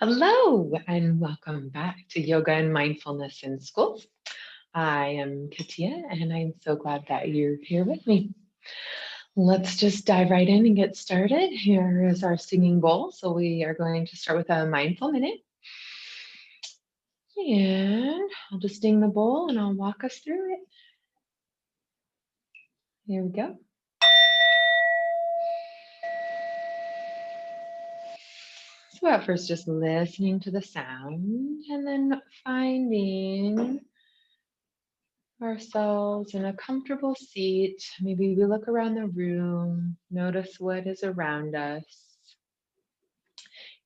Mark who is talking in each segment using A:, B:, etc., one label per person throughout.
A: Hello, and welcome back to Yoga and Mindfulness in Schools. I am Katia, and I'm so glad that you're here with me. Let's just dive right in and get started. Here is our singing bowl. So we are going to start with a mindful minute. And I'll just ding the bowl and I'll walk us through it. Here we go. So at first, just listening to the sound and then finding ourselves in a comfortable seat. Maybe we look around the room, notice what is around us,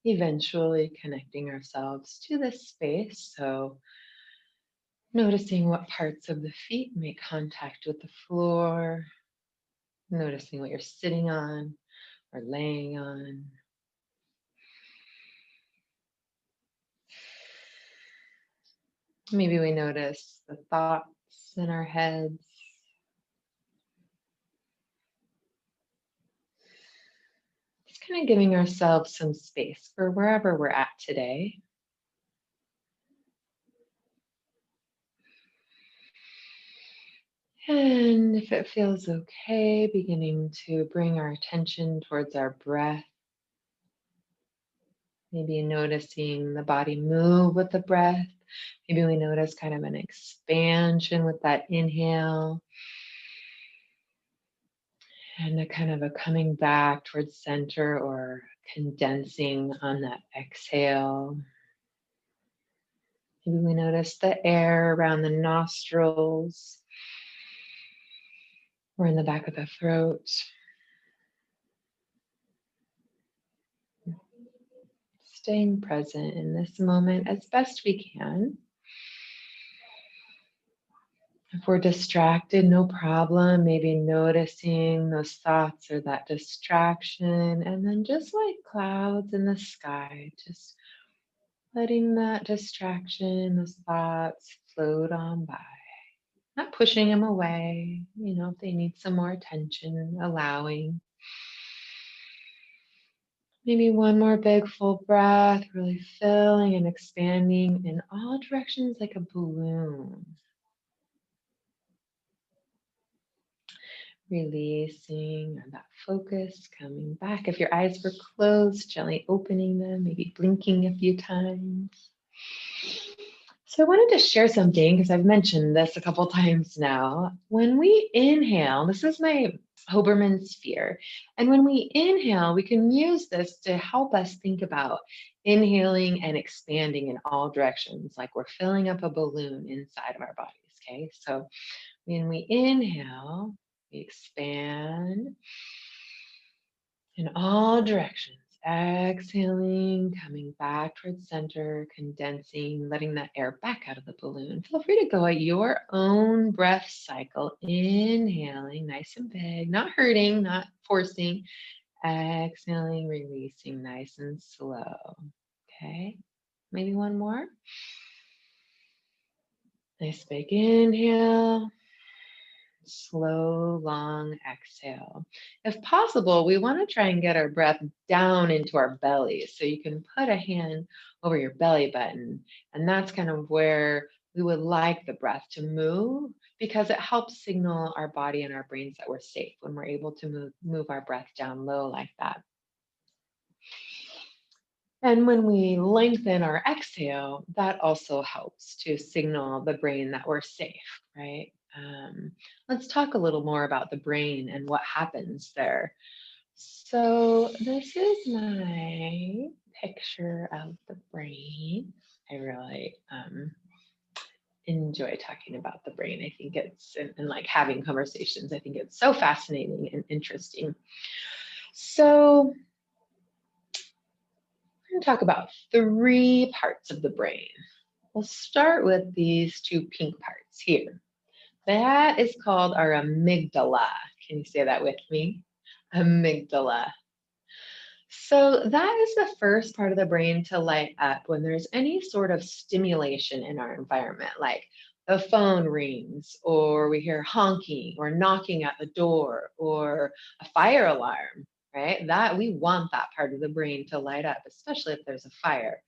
A: eventually connecting ourselves to this space. So noticing what parts of the feet make contact with the floor, noticing what you're sitting on or laying on. Maybe we notice the thoughts in our heads. Just kind of giving ourselves some space for wherever we're at today. And if it feels okay, beginning to bring our attention towards our breath. Maybe noticing the body move with the breath. Maybe we notice kind of an expansion with that inhale. And a kind of a coming back towards center or condensing on that exhale. Maybe we notice the air around the nostrils or in the back of the throat. Staying present in this moment as best we can. If we're distracted, no problem. Maybe noticing those thoughts or that distraction. And then just like clouds in the sky, just letting that distraction, those thoughts float on by. Not pushing them away, if they need some more attention, allowing. Maybe one more big full breath, really filling and expanding in all directions like a balloon. Releasing that focus, coming back. If your eyes were closed, gently opening them, maybe blinking a few times. So I wanted to share something because I've mentioned this a couple times now. When we inhale, this is my Hoberman sphere. And when we inhale, we can use this to help us think about inhaling and expanding in all directions, like we're filling up a balloon inside of our bodies. Okay, so when we inhale, we expand in all directions. Exhaling, coming back towards center, condensing, letting that air back out of the balloon. Feel free to go at your own breath cycle. Inhaling, nice and big, not hurting, not forcing. Exhaling, releasing, nice and slow. Okay, maybe one more. Nice big inhale. Slow, long exhale. If possible, we want to try and get our breath down into our belly. So you can put a hand over your belly button, and that's kind of where we would like the breath to move because it helps signal our body and our brains that we're safe when we're able to move our breath down low like that. And when we lengthen our exhale, that also helps to signal the brain that we're safe, right? Let's talk a little more about the brain and what happens there. So this is my picture of the brain. I really enjoy talking about the brain. I think it's, and like having conversations, I think it's so fascinating and interesting. So we're going to talk about 3 parts of the brain. We'll start with these 2 pink parts here. That is called our amygdala. Can you say that with me? Amygdala. So that is the first part of the brain to light up when there's any sort of stimulation in our environment, like the phone rings, or we hear honking or knocking at the door, or a fire alarm, right? That we want that part of the brain to light up, especially if there's a fire.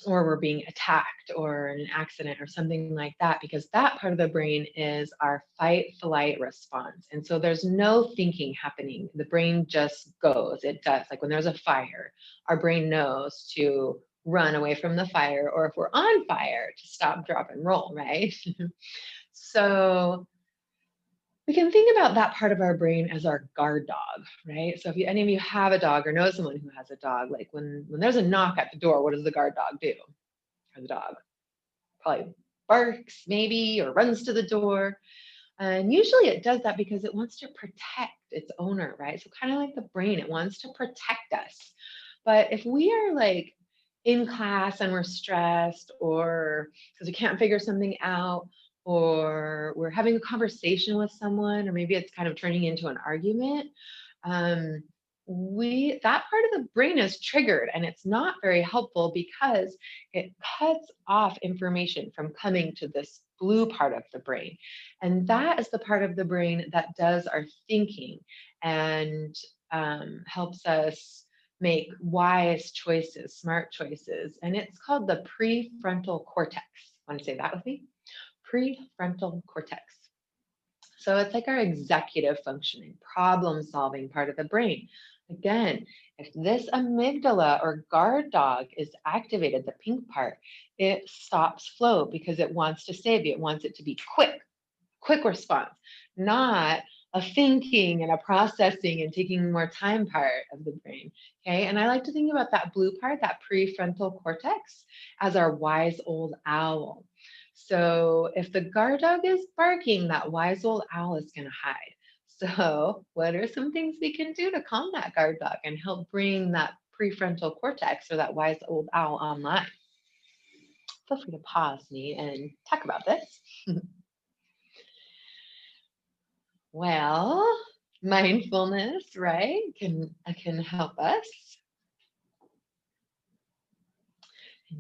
A: or we're being attacked or in an accident or something like that, because that part of the brain is our fight flight response. And so there's no thinking happening. The brain just goes. It does. Like when there's a fire, our brain knows to run away from the fire, or if we're on fire, to stop, drop, and roll, right? So we can think about that part of our brain as our guard dog, right? So if any of you have a dog or know someone who has a dog, like when there's a knock at the door, what does the guard dog do? Or the dog probably barks maybe, or runs to the door. And usually it does that because it wants to protect its owner, right? So kind of like the brain, it wants to protect us. But if we are like in class and we're stressed, or because we can't figure something out, or we're having a conversation with someone, or maybe it's kind of turning into an argument, um, that part of the brain is triggered, and it's not very helpful because it cuts off information from coming to this blue part of the brain. And that is the part of the brain that does our thinking and helps us make wise choices, smart choices. And it's called the prefrontal cortex. Want to say that with me? Prefrontal cortex. So it's like our executive functioning, problem solving part of the brain. Again, if this amygdala or guard dog is activated, the pink part, it stops flow because it wants to save you. It wants it to be quick response, not a thinking and a processing and taking more time part of the brain. Okay. And I like to think about that blue part, that prefrontal cortex, as our wise old owl. So if the guard dog is barking, that wise old owl is going to hide. So what are some things we can do to calm that guard dog and help bring that prefrontal cortex, or that wise old owl, online? Feel free to pause me and talk about this. Well, mindfulness, right, can help us.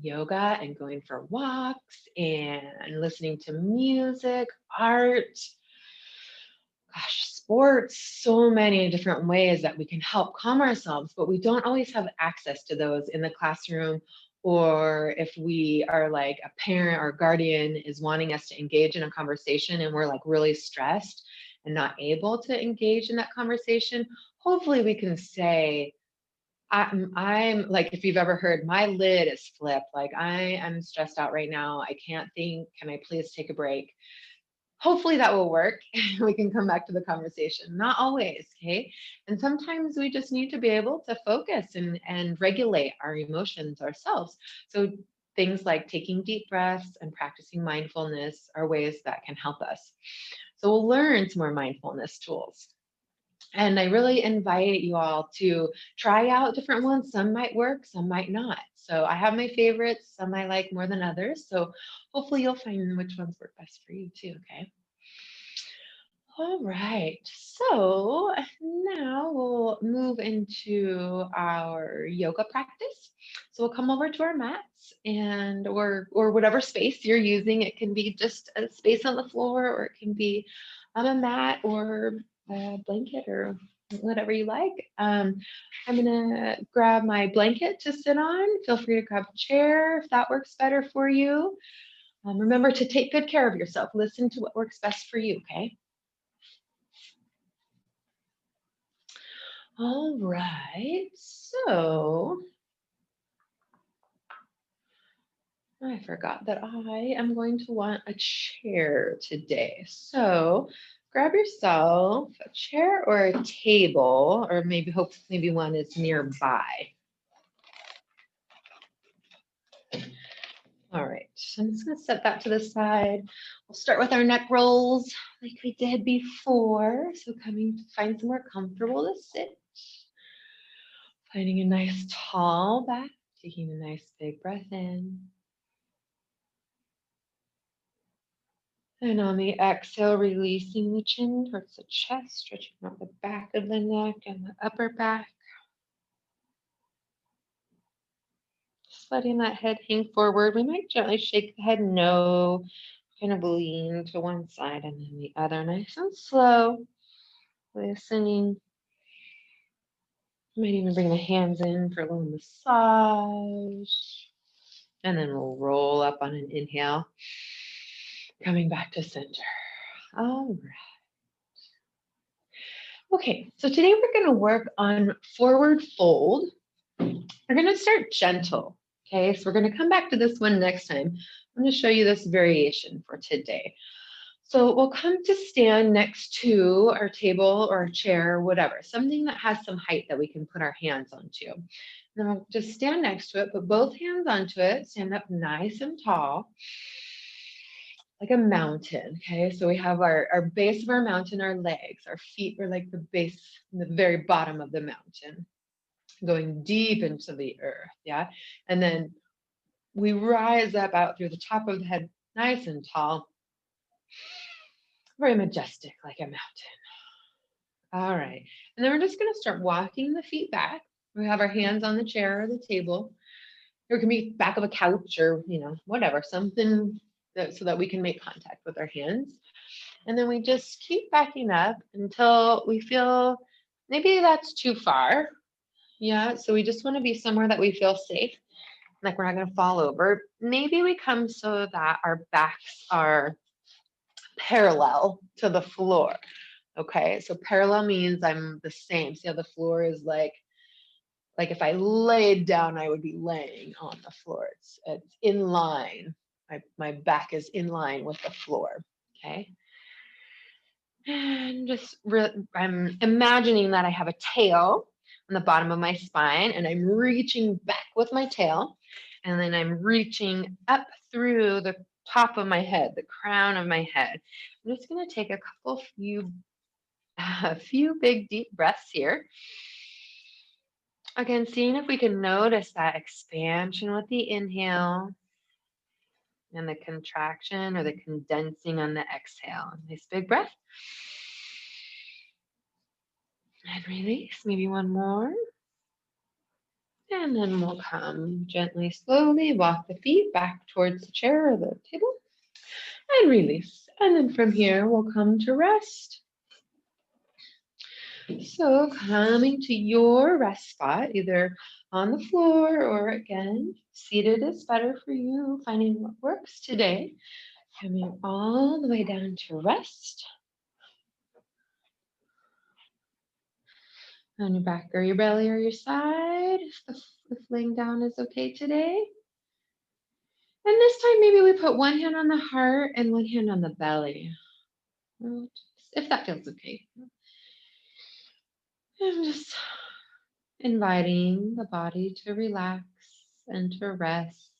A: Yoga and going for walks and listening to music, art, gosh, sports, so many different ways that we can help calm ourselves, but we don't always have access to those in the classroom. Or if we are like a parent or guardian is wanting us to engage in a conversation and we're like really stressed and not able to engage in that conversation, hopefully we can say, I'm like, if you've ever heard, my lid is flipped, like I am stressed out right now, I can't think, can I please take a break? Hopefully that will work. We can come back to the conversation. Not always, okay? And sometimes we just need to be able to focus and regulate our emotions ourselves. So things like taking deep breaths and practicing mindfulness are ways that can help us. So we'll learn some more mindfulness tools. And I really invite you all to try out different ones. Some might work, some might not. So I have my favorites, some I like more than others. So hopefully you'll find which ones work best for you too, okay? All right, so now we'll move into our yoga practice. So we'll come over to our mats, and or whatever space you're using. It can be just a space on the floor, or it can be on a mat or a blanket, or whatever you like. I'm gonna grab my blanket to sit on. Feel free to grab a chair if that works better for you. Remember to take good care of yourself. Listen to what works best for you, okay? All right, so I forgot that I am going to want a chair today. So grab yourself a chair or a table, or maybe one is nearby. All right, so I'm just going to set that to the side. We'll start with our neck rolls like we did before. So find somewhere comfortable to sit. Finding a nice tall back, taking a nice big breath in. And on the exhale, releasing the chin towards the chest, stretching out the back of the neck and the upper back. Just letting that head hang forward. We might gently shake the head no, kind of lean to one side and then the other, nice and slow. Listening. You might even bring the hands in for a little massage. And then we'll roll up on an inhale, coming back to center. All right. Okay, so today we're going to work on forward fold. We're going to start gentle. Okay, so we're going to come back to this one next time. I'm going to show you this variation for today. So we'll come to stand next to our table or a chair, whatever, something that has some height that we can put our hands onto. And then we'll just stand next to it, put both hands onto it, stand up nice and tall, like a mountain. Okay, so we have our base of our mountain, our legs, our feet are like the base, the very bottom of the mountain, going deep into the earth. Yeah, and then we rise up out through the top of the head, nice and tall, very majestic, like a mountain. All right, and then we're just going to start walking the feet back. We have our hands on the chair or the table. Or it can be back of a couch or, whatever, something so that we can make contact with our hands. And then we just keep backing up until we feel maybe that's too far. Yeah, so we just want to be somewhere that we feel safe, like we're not going to fall over. Maybe we come so that our backs are parallel to the floor. Okay, so parallel means I'm the same. See how the floor is like if I laid down, I would be laying on the floor. It's in line. My back is in line with the floor. Okay. And I'm imagining that I have a tail on the bottom of my spine and I'm reaching back with my tail. And then I'm reaching up through the top of my head, the crown of my head. I'm just going to take a few big deep breaths here. Again, seeing if we can notice that expansion with the inhale and the contraction or the condensing on the exhale. Nice big breath. And release, maybe one more. And then we'll come gently, slowly, walk the feet back towards the chair or the table and release. And then from here, we'll come to rest. So coming to your rest spot, either on the floor or again, seated is better for you, finding what works today. Coming all the way down to rest. On your back or your belly or your side, if laying down is okay today. And this time, maybe we put one hand on the heart and one hand on the belly. If that feels okay. I'm just inviting the body to relax and to rest.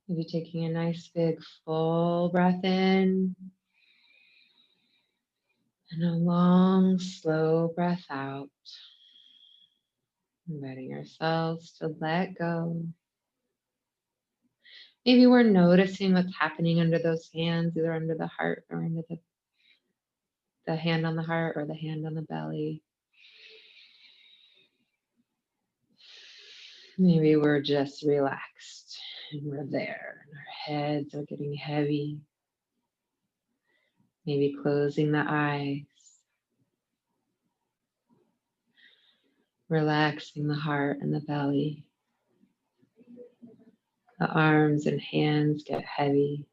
A: Maybe taking a nice big full breath in and a long, slow breath out. Inviting ourselves to let go. Maybe we're noticing what's happening under those hands, either under the heart or under the hand on the heart or the hand on the belly. Maybe we're just relaxed and we're there and our heads are getting heavy. Maybe closing the eyes. Relaxing the heart and the belly. The arms and hands get heavy.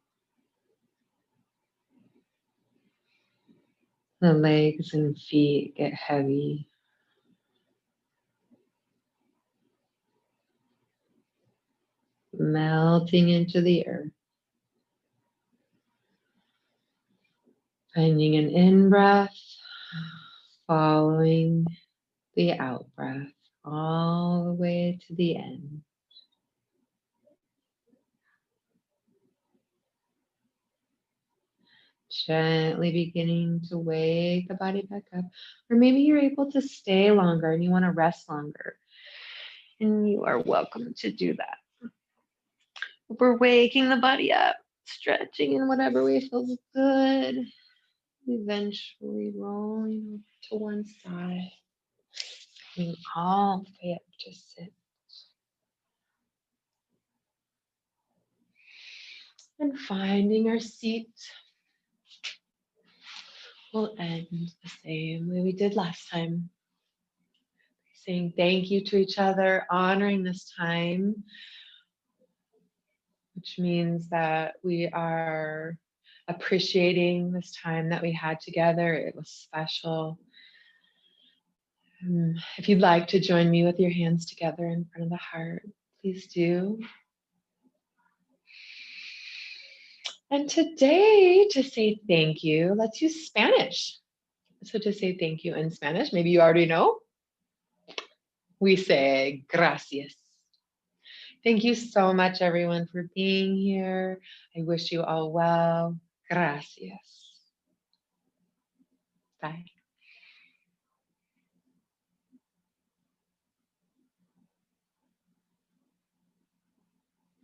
A: The legs and feet get heavy. Melting into the earth. Finding an in-breath, following the out-breath all the way to the end. Gently beginning to wake the body back up. Or maybe you're able to stay longer and you want to rest longer. And you are welcome to do that. We're waking the body up, stretching in whatever way feels good. Eventually rolling to one side. Coming all the way up to sit. And finding our seat. We'll end the same way we did last time. saying thank you to each other, honoring this time, which means that we are appreciating this time that we had together. It was special. If you'd like to join me with your hands together in front of the heart, please do. And today, to say thank you, let's use Spanish. So to say thank you in Spanish, maybe you already know, we say gracias. Thank you so much, everyone, for being here. I wish you all well. Gracias. Bye.